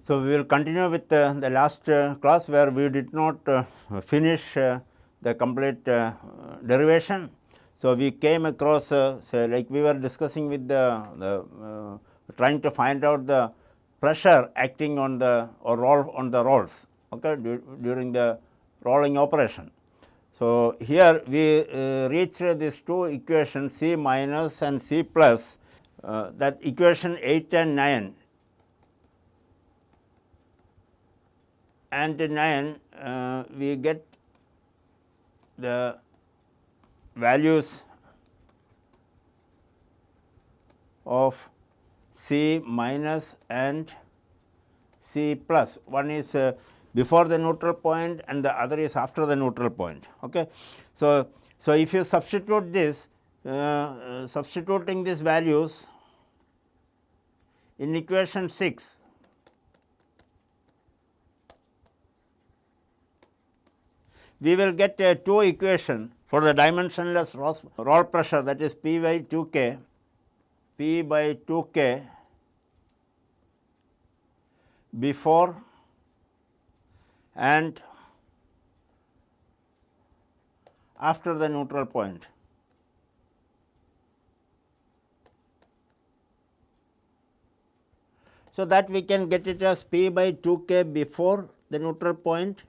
So, we will continue with the last class where we did not finish the complete derivation. So, we came across say like we were discussing with the trying to find out the pressure acting on the or roll on the rolls, okay, during the rolling operation. So, here we reached these two equations C minus and C plus, that equation 8 and 9 and 9 we get the values of C minus and C plus. One is before the neutral point and the other is after the neutral point. Okay. So, if you substitute this, substituting these values in equation 6, we will get a two equation for the dimensionless roll pressure, that is P by 2K, P by 2K before and after the neutral point. So, that we can get it as P by 2K before the neutral point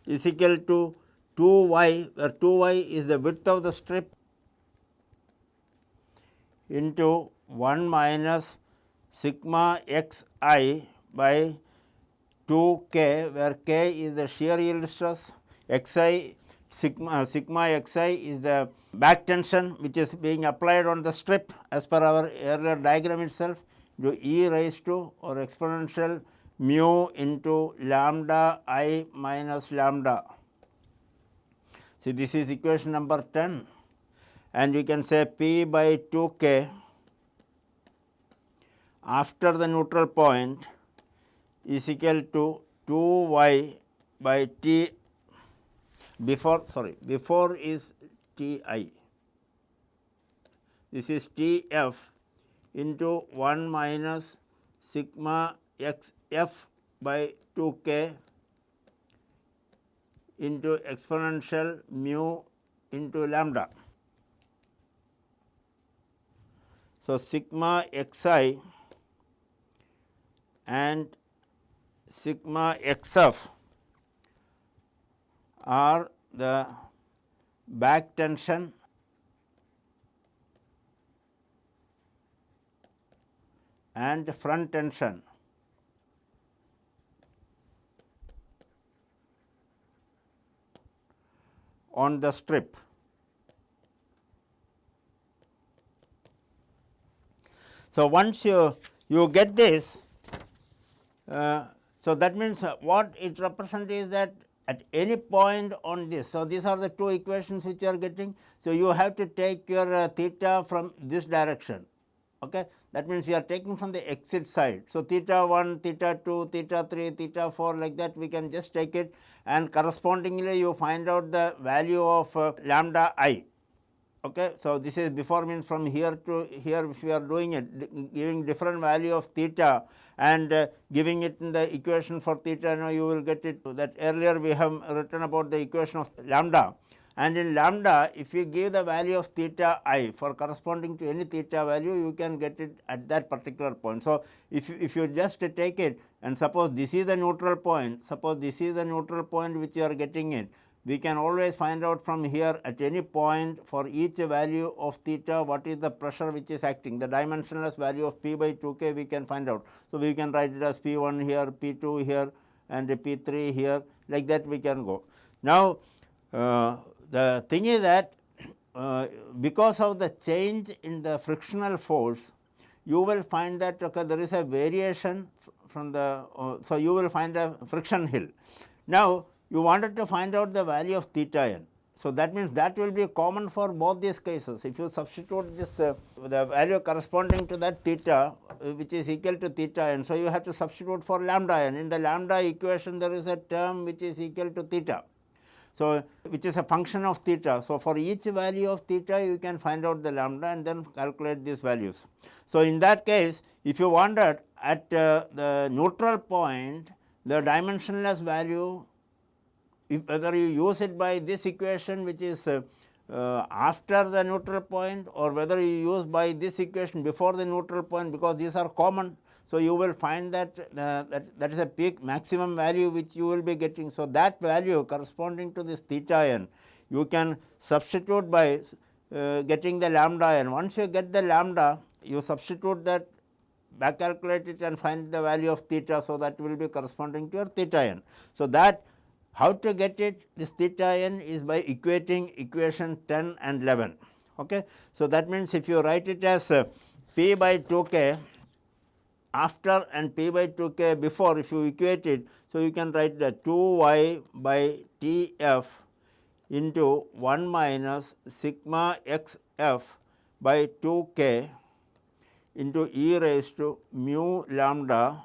is equal to 2y, where 2y is the width of the strip, into 1 minus sigma xi by 2k, where k is the shear yield stress, xi sigma xi is the back tension which is being applied on the strip as per our earlier diagram itself, to e raised to or exponential mu into lambda I minus lambda. See, this is equation number 10, and you can say P by 2k after the neutral point is equal to 2y by t before is Ti. This is Tf into 1 minus sigma xf by 2k into exponential mu into lambda. So, sigma xi and sigma xf are the back tension and front tension on the strip. So, once you get this, so that means what it represents is that at any point on this. So, these are the two equations which you are getting. So, you have to take your theta from this direction. Okay. That means we are taking from the exit side. So, theta 1, theta 2, theta 3, theta 4, like that we can just take it, and correspondingly you find out the value of lambda I. Okay. So, this is before means from here to here, if we are doing it, giving different value of theta and giving it in the equation for theta, now you will get it that earlier we have written about the equation of lambda, and in lambda if you give the value of theta I for corresponding to any theta value, you can get it at that particular point. So, if you just take it and suppose this is the neutral point, which you are getting it, we can always find out from here at any point for each value of theta what is the pressure which is acting. The dimensionless value of P by 2k we can find out. So, we can write it as P1 here, P2 here and P3 here, like that we can go. Now, the thing is that because of the change in the frictional force, you will find that okay, there is a variation from the, so you will find a friction hill. Now, you wanted to find out the value of theta n. So, that means that will be common for both these cases. If you substitute this the value corresponding to that theta which is equal to theta n, so you have to substitute for lambda n. In the lambda equation there is a term which is equal to theta. So, which is a function of theta. So, for each value of theta you can find out the lambda and then calculate these values. So, in that case if you wanted at the neutral point the dimensionless value, if whether you use it by this equation which is after the neutral point or whether you use by this equation before the neutral point, because these are common. So, you will find that that is a peak maximum value which you will be getting. So, that value corresponding to this theta n you can substitute by getting the lambda n. Once you get the lambda you substitute that, back calculate it and find the value of theta. So, that will be corresponding to your theta n. So, that how to get it, this theta n is by equating equation 10 and 11. Okay. So, that means if you write it as p by 2k after and p by 2k before, if you equate it, so you can write the 2y by Tf into 1 minus sigma xf by 2k into e raised to mu lambda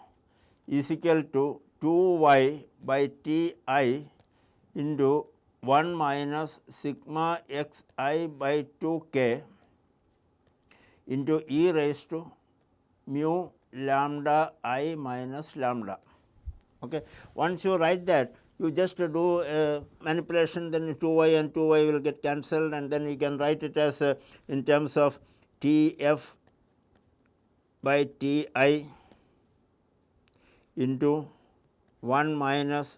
is equal to 2y by Ti into 1 minus sigma xi by 2k into e raised to mu lambda I minus lambda. Okay. Once you write that, you just do a manipulation, then 2y and 2y will get cancelled, and then you can write it as in terms of Tf by Ti into 1 minus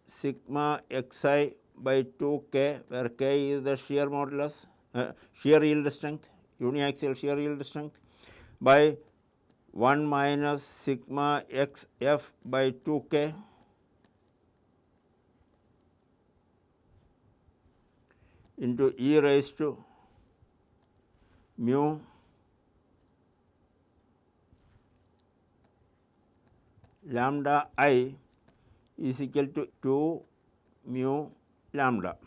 sigma xi by 2k, where k is the shear modulus, shear yield strength, uniaxial shear yield strength, by 1 minus sigma xf by 2k into e raised to mu lambda I is equal to 2 mu lambda.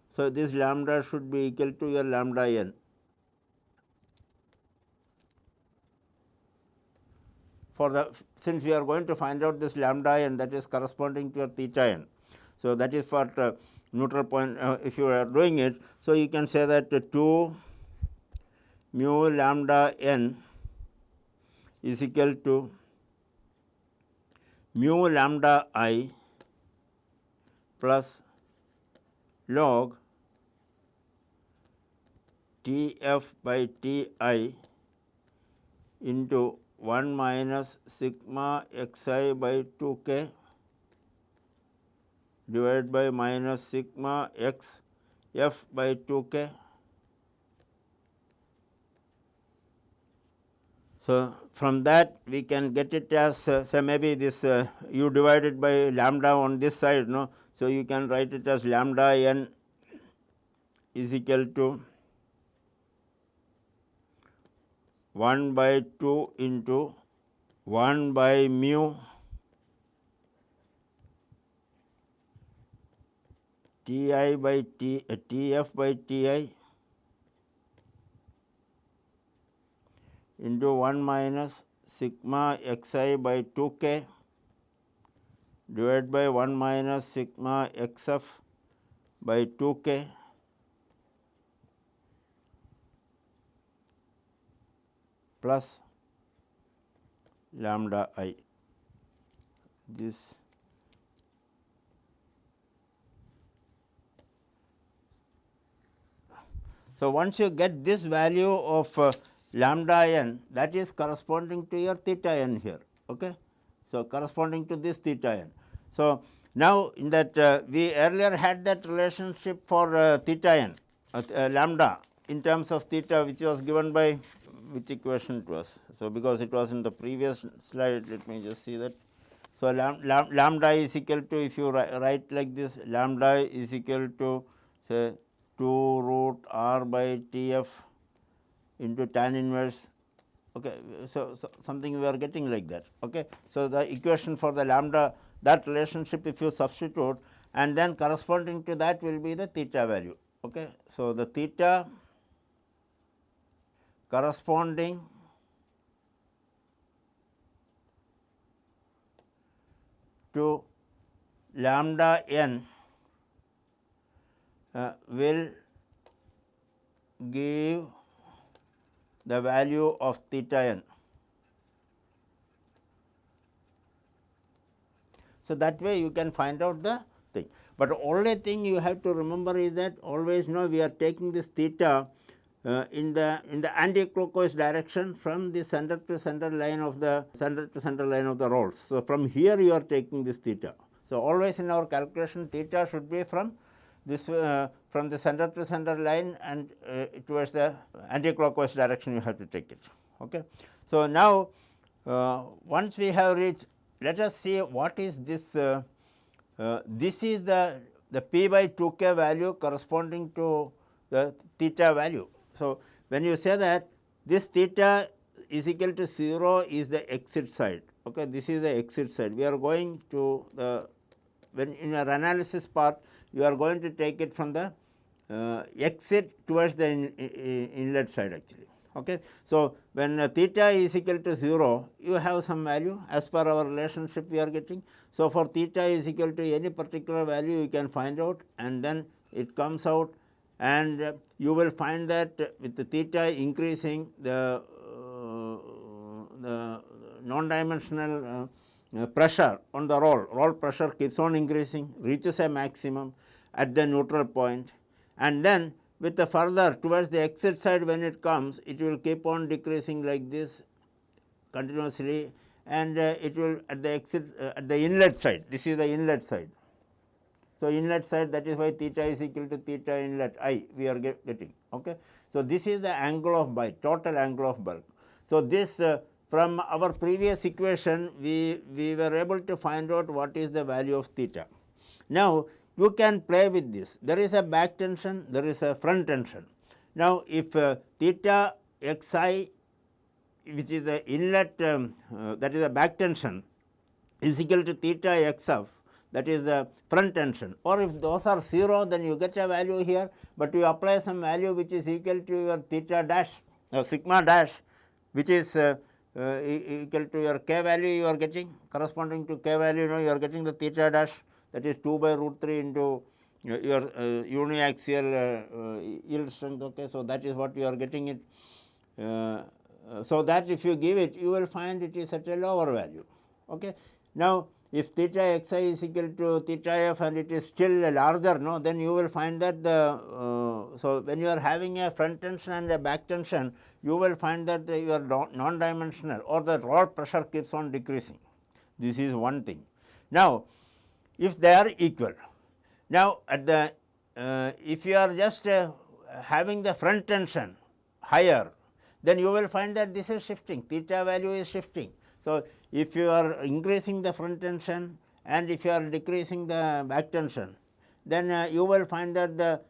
So, this lambda should be equal to your lambda n. For the, since we are going to find out this lambda n, that is corresponding to your theta n. So, that is for neutral point if you are doing it. So, you can say that 2 mu lambda n is equal to mu lambda I plus log Tf by Ti into 1 minus sigma xi by 2k divided by minus sigma x f by 2k. So, from that we can get it as say maybe this you divided by lambda on this side, no. So, you can write it as lambda n is equal to 1 by 2 into 1 by mu Ti by Tf by Ti into 1 minus sigma xi by 2k divided by 1 minus sigma xf by 2k plus lambda I. This so, once you get this value of lambda n, that is corresponding to your theta n here. Okay. So, corresponding to this theta n. So, now in that we earlier had that relationship for theta n lambda in terms of theta, which was given by which equation it was. So, because it was in the previous slide, let me just see that. So, lambda is equal to, if you write like this, lambda is equal to say 2 root r by Tf into tan inverse. Okay. So, something we are getting like that. Okay. So, the equation for the lambda, that relationship if you substitute, and then corresponding to that will be the theta value. Okay. So, the theta corresponding to lambda n will give the value of theta n. So, that way you can find out the thing, but only thing you have to remember is that always know we are taking this theta in the anti-clockwise direction from the center to center line of the rolls. So, from here you are taking this theta. So, always in our calculation theta should be from this from the center to center line and towards the anti-clockwise direction you have to take it. Okay. So, now once we have reached, let us see what is this. This is the p by 2k value corresponding to the theta value. So, when you say that this theta is equal to 0 is the exit side. Okay, this is the exit side. We are going to the, when in your analysis part you are going to take it from the exit towards the inlet side actually. Okay. So, when theta is equal to 0, you have some value as per our relationship we are getting. So, for theta is equal to any particular value you can find out, and then it comes out, and you will find that with the theta increasing, the non-dimensional pressure on the roll pressure keeps on increasing, reaches a maximum at the neutral point, and then with the further towards the exit side when it comes, it will keep on decreasing like this continuously, and it will at the exit at the inlet side. This is the inlet side. So, inlet side, that is why theta is equal to theta inlet I we are getting. Okay. So, this is the angle of bite, total angle of bulk. So, this from our previous equation we were able to find out what is the value of theta. Now, you can play with this. There is a back tension, there is a front tension. Now, if theta xi, which is the inlet that is the back tension, is equal to theta xf, that is the front tension, or if those are 0, then you get a value here, but you apply some value which is equal to your theta dash sigma dash, which is equal to your k value you are getting, corresponding to k value, you are getting the theta dash, that is 2 by root 3 into your uniaxial yield strength. Okay. So, that is what you are getting it. So, that if you give it, you will find it is at a lower value. Okay. Now, if theta xi is equal to theta f and it is still larger, no, then you will find that the so when you are having a front tension and a back tension, you will find that your non-dimensional or the roll pressure keeps on decreasing. This is one thing. Now, if they are equal, now at the if you are just having the front tension higher, then you will find that this is shifting, theta value is shifting. So, if you are increasing the front tension and if you are decreasing the back tension, then you will find that the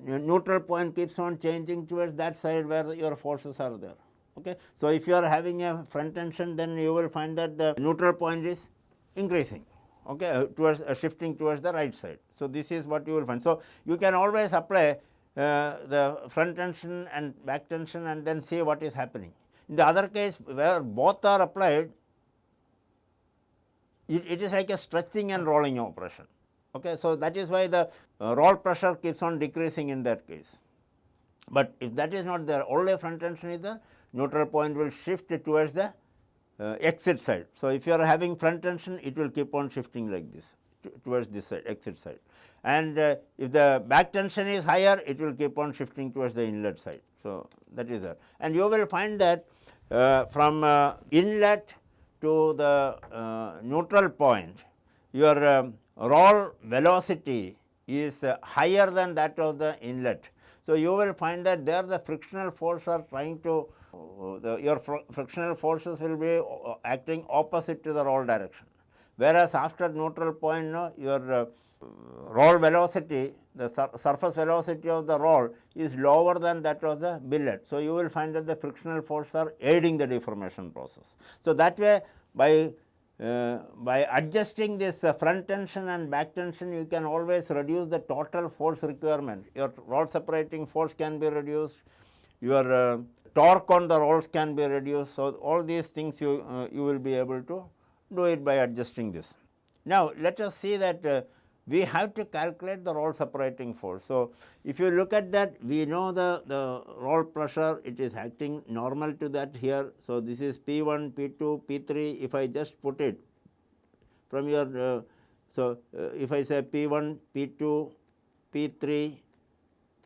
neutral point keeps on changing towards that side where your forces are there. Okay. So, if you are having a front tension, then you will find that the neutral point is increasing, okay, towards shifting towards the right side. So, this is what you will find. So, you can always apply the front tension and back tension and then see what is happening. In the other case where both are applied, it is like a stretching and rolling operation. Okay. So, that is why the roll pressure keeps on decreasing in that case. But if that is not there, only front tension is there, neutral point will shift towards the exit side. So, if you are having front tension, it will keep on shifting like this towards this side, exit side, and if the back tension is higher, it will keep on shifting towards the inlet side. So, that is there, and you will find that from inlet to the neutral point, your roll velocity is higher than that of the inlet. So, you will find that there the frictional force are trying to your frictional forces will be acting opposite to the roll direction, whereas after neutral point, no, your roll velocity, the surface velocity of the roll is lower than that of the billet. So, you will find that the frictional force are aiding the deformation process. So, that way by adjusting this front tension and back tension, you can always reduce the total force requirement. Your roll separating force can be reduced, your torque on the rolls can be reduced. So, all these things you will be able to do it by adjusting this. Now, let us see that we have to calculate the roll separating force. So, if you look at that, we know the roll pressure, it is acting normal to that here. So, this is P1, P2, P3. If I just put it from your, if I say P1, P2, P3,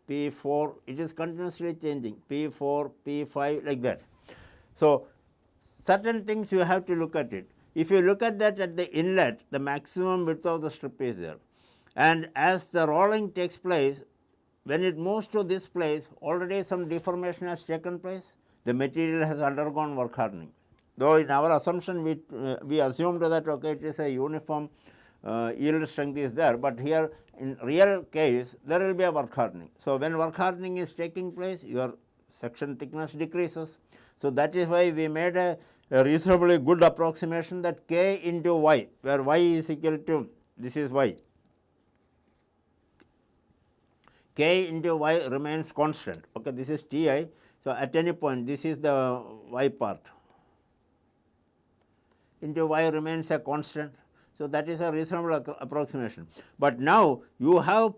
P4, it is continuously changing, P4, P5 like that. So, certain things you have to look at it. If you look at that at the inlet, the maximum width of the strip is there, and as the rolling takes place, when it moves to this place, already some deformation has taken place, the material has undergone work hardening. Though in our assumption we assumed that okay, it is a uniform yield strength is there, but here in real case there will be a work hardening. So, when work hardening is taking place, your section thickness decreases. So, that is why we made a reasonably good approximation that K into Y, where Y is equal to, this is Y, K into Y remains constant. Okay, this is Ti. So, at any point this is the Y part, into Y remains a constant. So, that is a reasonable approximation. But now you have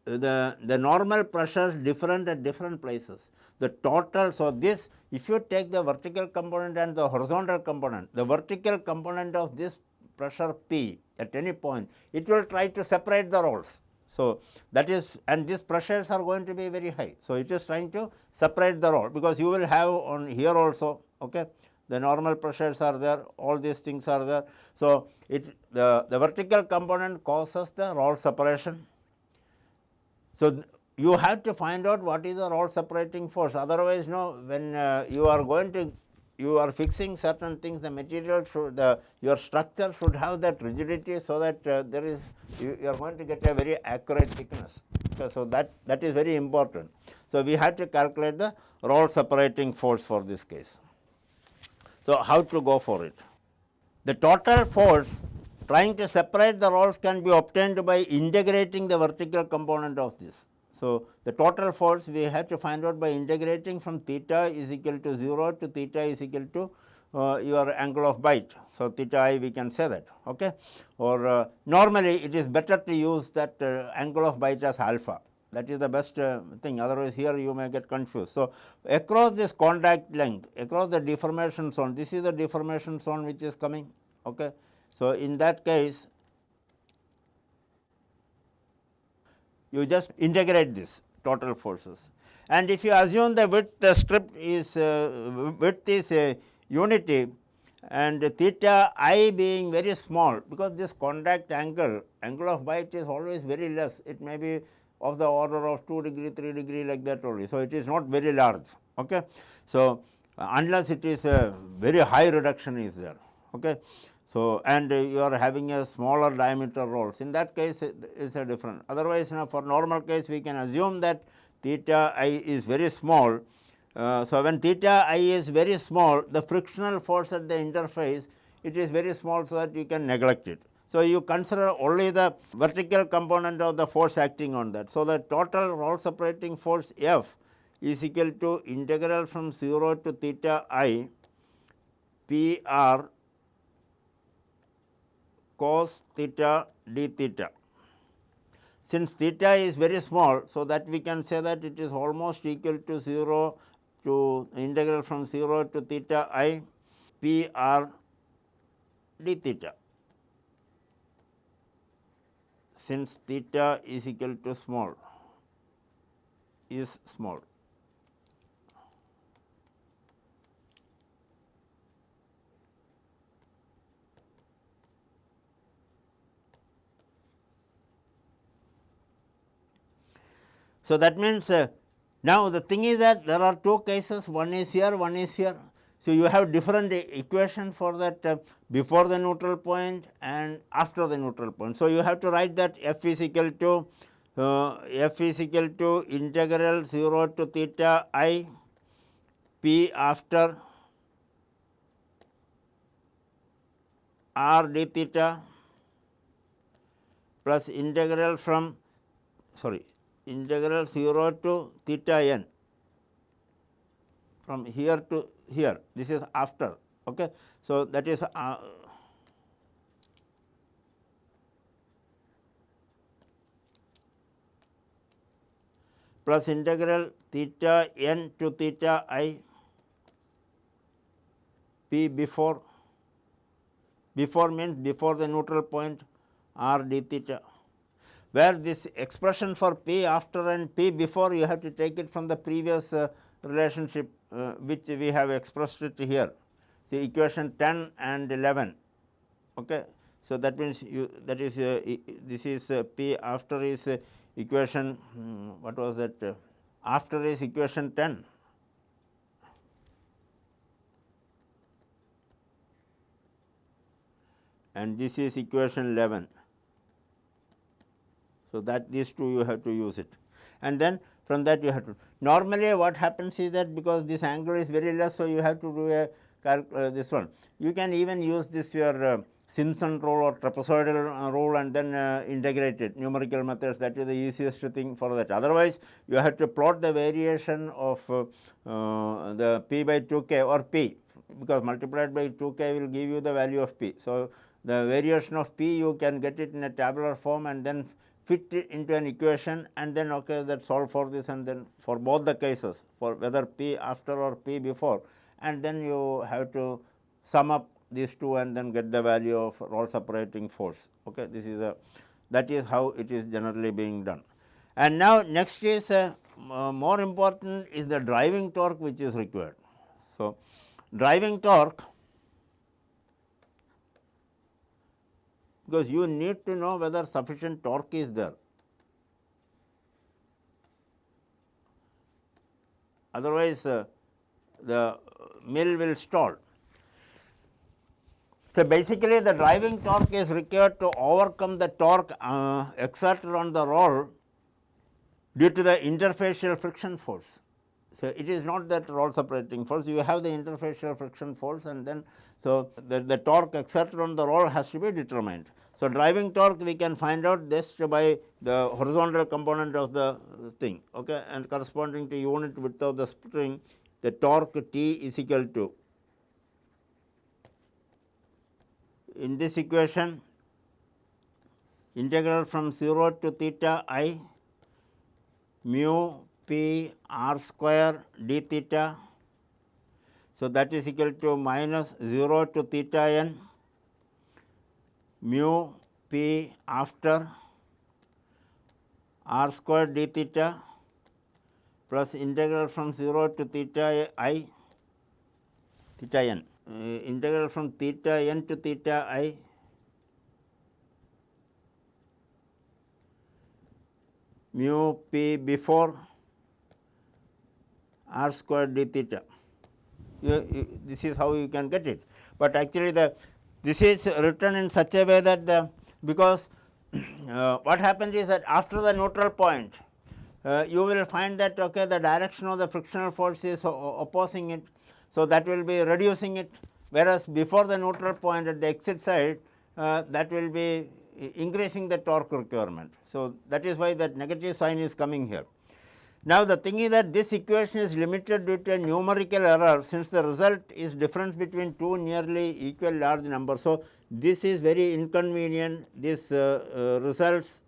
the normal pressures different at different places. The total, so this, if you take the vertical component and the horizontal component, the vertical component of this pressure P at any point, it will try to separate the rolls. So, that is, and these pressures are going to be very high. So, it is trying to separate the roll, because you will have on here also, okay, the normal pressures are there, all these things are there. So, the vertical component causes the roll separation. So, you have to find out what is the roll separating force, otherwise no, when you are going to, you are fixing certain things, the material should, your structure should have that rigidity, so that there is, you are going to get a very accurate thickness. Okay, so, that is very important. So, we have to calculate the roll separating force for this case. So, how to go for it? The total force trying to separate the rolls can be obtained by integrating the vertical component of this. So, the total force we have to find out by integrating from theta is equal to 0 to theta is equal to your angle of bite. So, theta I we can say that, okay, or normally it is better to use that angle of bite as alpha. That is the best thing, otherwise here you may get confused. So, across this contact length, across the deformation zone, this is the deformation zone which is coming. Okay. So, in that case, you just integrate this total forces, and if you assume the width, the strip is width is unity, and theta I being very small, because this contact angle of bite is always very less, it may be of the order of 2 degree, 3 degree like that only. So, it is not very large. Okay. So, unless it is a very high reduction is there. Okay. So, and you are having a smaller diameter rolls, in that case it is a different. Otherwise, for normal case we can assume that theta I is very small. So, when theta I is very small, the frictional force at the interface, it is very small, so that you can neglect it. So, you consider only the vertical component of the force acting on that. So, the total roll separating force F is equal to integral from 0 to theta I P r cos theta d theta. Since theta is very small, so that we can say that it is almost equal to 0 to integral from 0 to theta I P r d theta. Since theta is equal to small, is small. So, that means now the thing is that there are two cases, one is here, one is here. So, you have different equation for that before the neutral point and after the neutral point. So, you have to write that f is equal to integral 0 to theta I p after r d theta plus integral from integral 0 to theta n from here to here, this is after. Okay. So, that is plus integral theta n to theta I p before means before the neutral point r d theta, where this expression for p after and p before you have to take it from the previous relationship which we have expressed it here. See equation 10 and 11. Okay. So, that means that is this is p after is equation what was that after is equation 10. And this is equation 11. So, that these two you have to use it, and then from that you have to. Normally what happens is that because this angle is very less, so you have to do a this one. You can even use this your Simpson rule or trapezoidal rule and then integrate it, numerical methods, that is the easiest thing for that. Otherwise, you have to plot the variation of the p by 2k or p, because multiplied by 2k will give you the value of p. So, the variation of p you can get it in a tabular form and then fit it into an equation, and then okay, that solve for this, and then for both the cases, for whether p after or p before, and then you have to sum up these two and then get the value of roll separating force. Okay. This is that is how it is generally being done. And now next is more important is the driving torque which is required. So, driving torque, because you need to know whether sufficient torque is there, otherwise the mill will stall. So, basically the driving torque is required to overcome the torque exerted on the roll due to the interfacial friction force. So, it is not that roll separating force, you have the interfacial friction force, and then so the torque exerted on the roll has to be determined. So, driving torque we can find out just by the horizontal component of the thing, okay, and corresponding to unit width of the spring, the torque T is equal to, in this equation, integral from 0 to theta I mu p r square d theta. So, that is equal to minus 0 to theta n mu p after r square d theta plus integral from 0 to theta I theta n, integral from theta n to theta I mu p before r square d theta. This is how you can get it, but actually this is written in such a way that because what happens is that after the neutral point you will find that okay, the direction of the frictional force is opposing it. So, that will be reducing it, whereas before the neutral point at the exit side that will be increasing the torque requirement. So, that is why that negative sign is coming here. Now, the thing is that this equation is limited due to a numerical error, since the result is difference between two nearly equal large numbers. So, this is very inconvenient. This results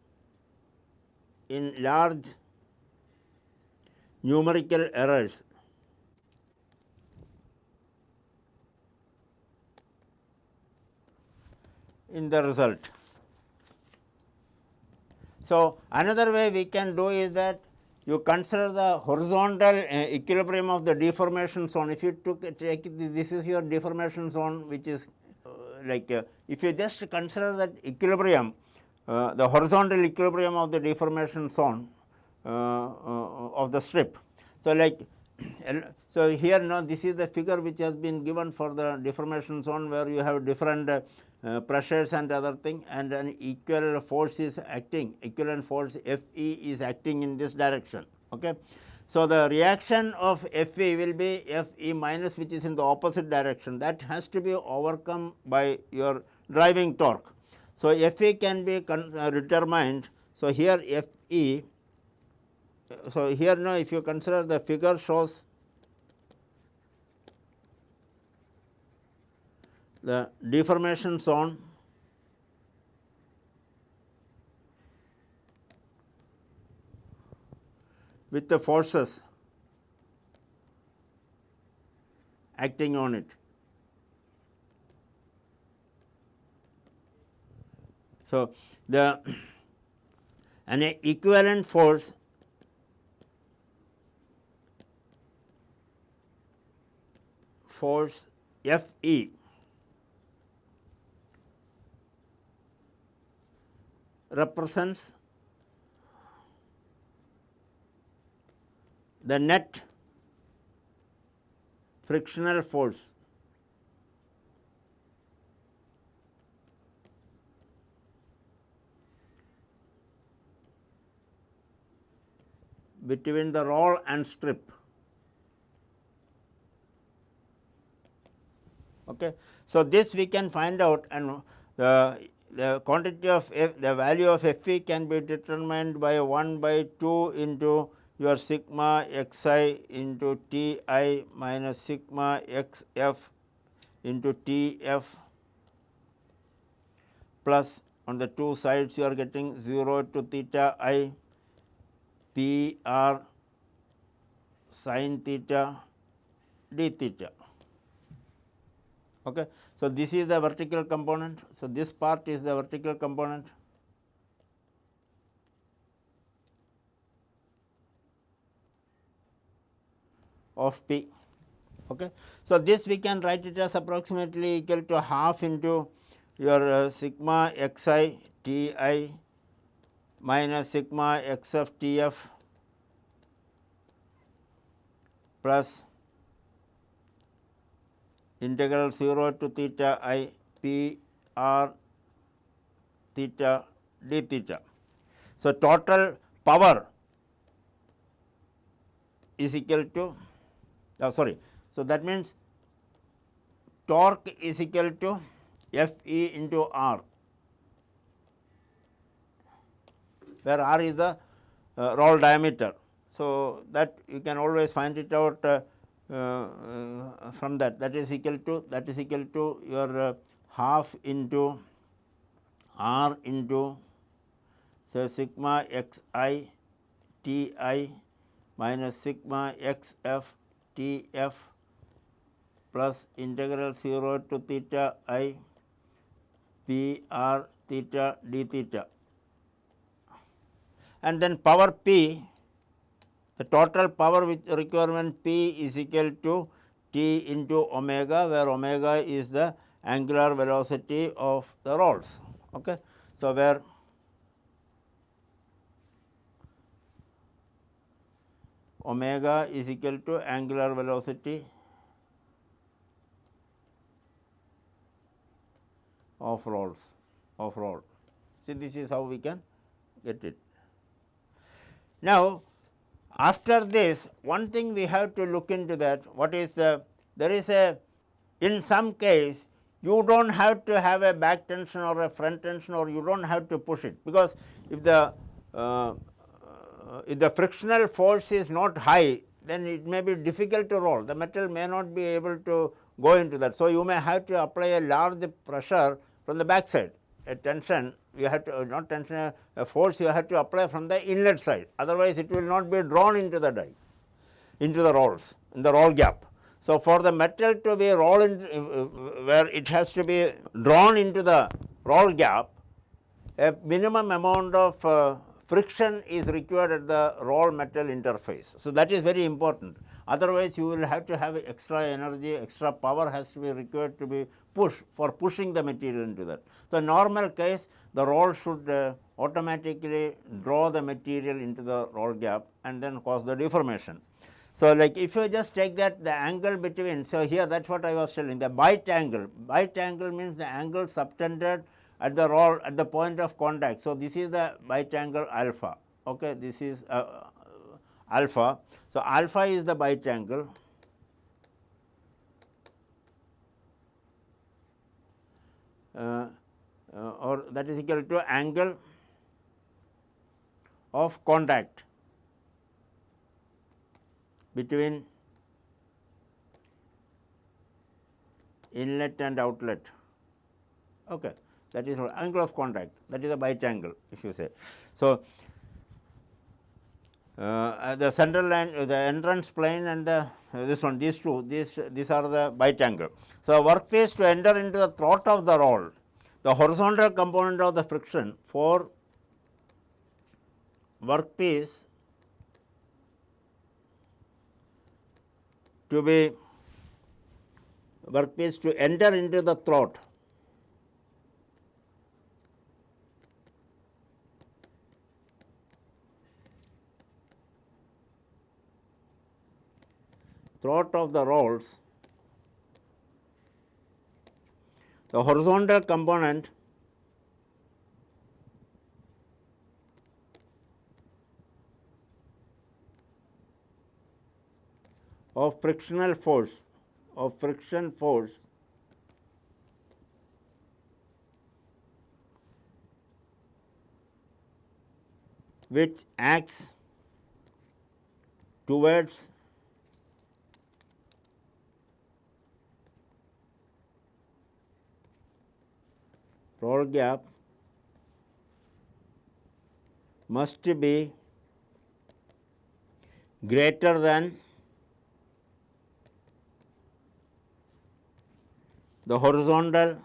in large numerical errors. In the result. So, another way we can do is that you consider the horizontal equilibrium of the deformation zone. If you take this is your deformation zone, which is if you just consider that equilibrium, the horizontal equilibrium of the deformation zone of the strip. So, so here now this is the figure which has been given for the deformation zone, where you have different pressures and other thing, and an equal force is acting, equivalent force Fe is acting in this direction. Okay. So, the reaction of Fe will be Fe minus, which is in the opposite direction, that has to be overcome by your driving torque. So, Fe can be determined. So, here Fe, so here now if you consider the figure shows the deformation zone with the forces acting on it. So, an equivalent force F E represents the net frictional force between the roll and strip. Okay. So, this we can find out, and the quantity of the value of F e can be determined by 1 by 2 into your sigma x I into T I minus sigma x f into T f plus on the two sides you are getting 0 to theta I P r sin theta d theta. Okay. So, this is the vertical component. So, this part is the vertical component of P. Okay. So, this we can write it as approximately equal to half into your sigma x I T I minus sigma x f T f plus integral 0 to theta I P r theta d theta. So, total power is equal to sorry. So, that means torque is equal to F e into r, where r is the roll diameter. So, that you can always find it out from that is equal to your half into r into say sigma x I T I minus sigma x f T f plus integral 0 to theta I P r theta d theta, and then power P, the total power with requirement P is equal to T into omega, where omega is the angular velocity of the rolls. Okay. So, where omega is equal to angular velocity of roll. See, this is how we can get it. Now, after this, one thing we have to look into that, what is there is in some case you do not have to have a back tension or a front tension, or you do not have to push it, because if the frictional force is not high, then it may be difficult to roll, the metal may not be able to go into that. So, you may have to apply a large pressure from the back side, a tension you have to not tension, a force you have to apply from the inlet side, otherwise it will not be drawn into the die, into the rolls, in the roll gap. So, for the metal to be rolled in, where it has to be drawn into the roll gap, a minimum amount of friction is required at the roll metal interface. So, that is very important, otherwise you will have to have extra energy, extra power has to be required to be pushed for pushing the material into that. So, normal case the roll should automatically draw the material into the roll gap and then cause the deformation. So, like if you just take that the angle between, so here that is what I was telling, the bite angle means the angle subtended at the roll at the point of contact. So, this is the bite angle alpha, okay. This is alpha. So, alpha is the bite angle, or that is equal to angle of contact between inlet and outlet, okay. That is angle of contact, that is a bite angle if you say. So, the central line, the entrance plane and the this one, these two, these are the bite angle. So, workpiece to enter into the throat of the roll, the horizontal component of the friction for workpiece to be workpiece to enter into the throat of the rolls, the horizontal component of frictional force, of friction force which acts towards roll gap must be greater than the horizontal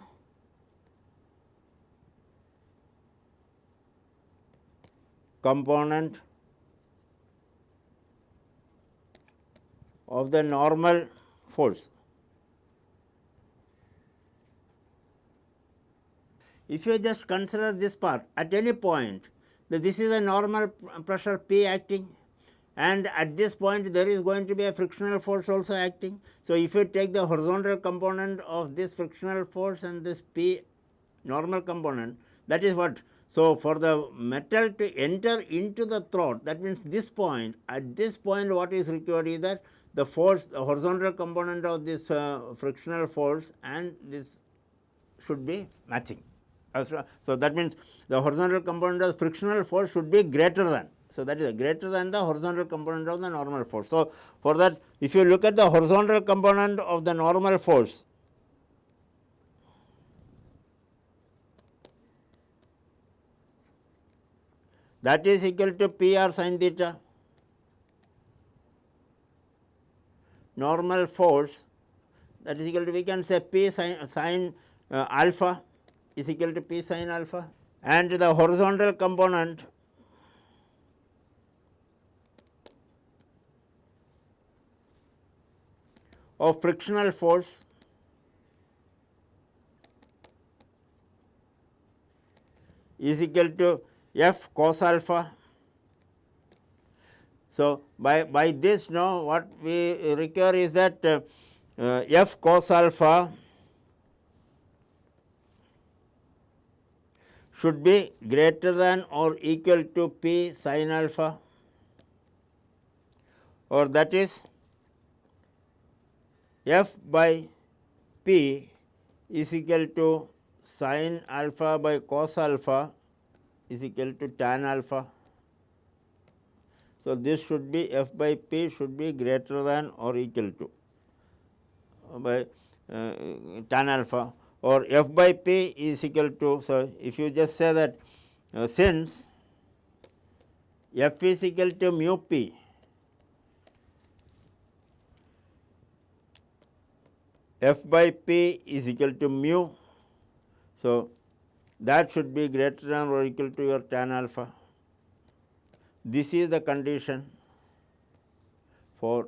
component of the normal force. If you just consider this part, at any point that this is a normal pressure P acting, and at this point there is going to be a frictional force also acting. So, if you take the horizontal component of this frictional force and this P normal component, that is what. So, for the metal to enter into the throat, that means this point, at this point what is required is that the force, the horizontal component of this frictional force and this should be matching. So, that means the horizontal component of frictional force should be greater than. So, that is greater than the horizontal component of the normal force. So, for that, if you look at the horizontal component of the normal force, that is equal to P r sin theta. Normal force, that is equal to, we can say P sin alpha is equal to P sin alpha, and the horizontal component of frictional force is equal to F cos alpha. So, by this now what we require is that F cos alpha should be greater than or equal to P sin alpha, or that is F by P is equal to sin alpha by cos alpha is equal to tan alpha. So, this should be F by P should be greater than or equal to by tan alpha, or F by P is equal to. So, if you just say that since F is equal to mu P, F by P is equal to mu. So, that should be greater than or equal to your tan alpha. This is the condition for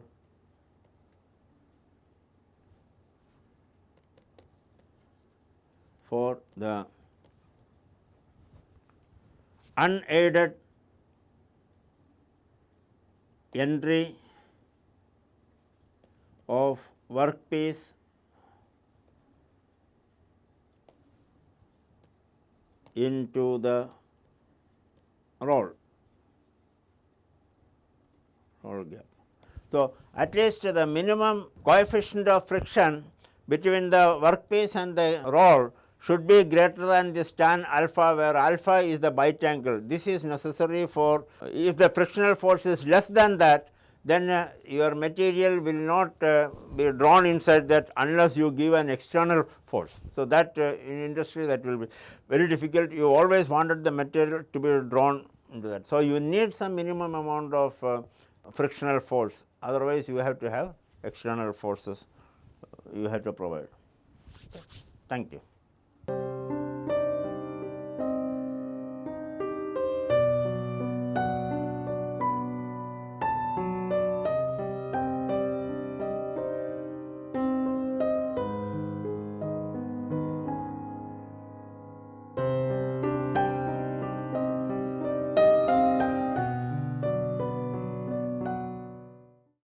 the unaided entry of workpiece into the roll gap. So, at least the minimum coefficient of friction between the workpiece and the roll should be greater than this tan alpha, where alpha is the bite angle. This is necessary for, if the frictional force is less than that, then your material will not be drawn inside that unless you give an external force. So, that in industry that will be very difficult. You always wanted the material to be drawn into that. So, you need some minimum amount of frictional force, otherwise you have to have external forces you have to provide. Thank you.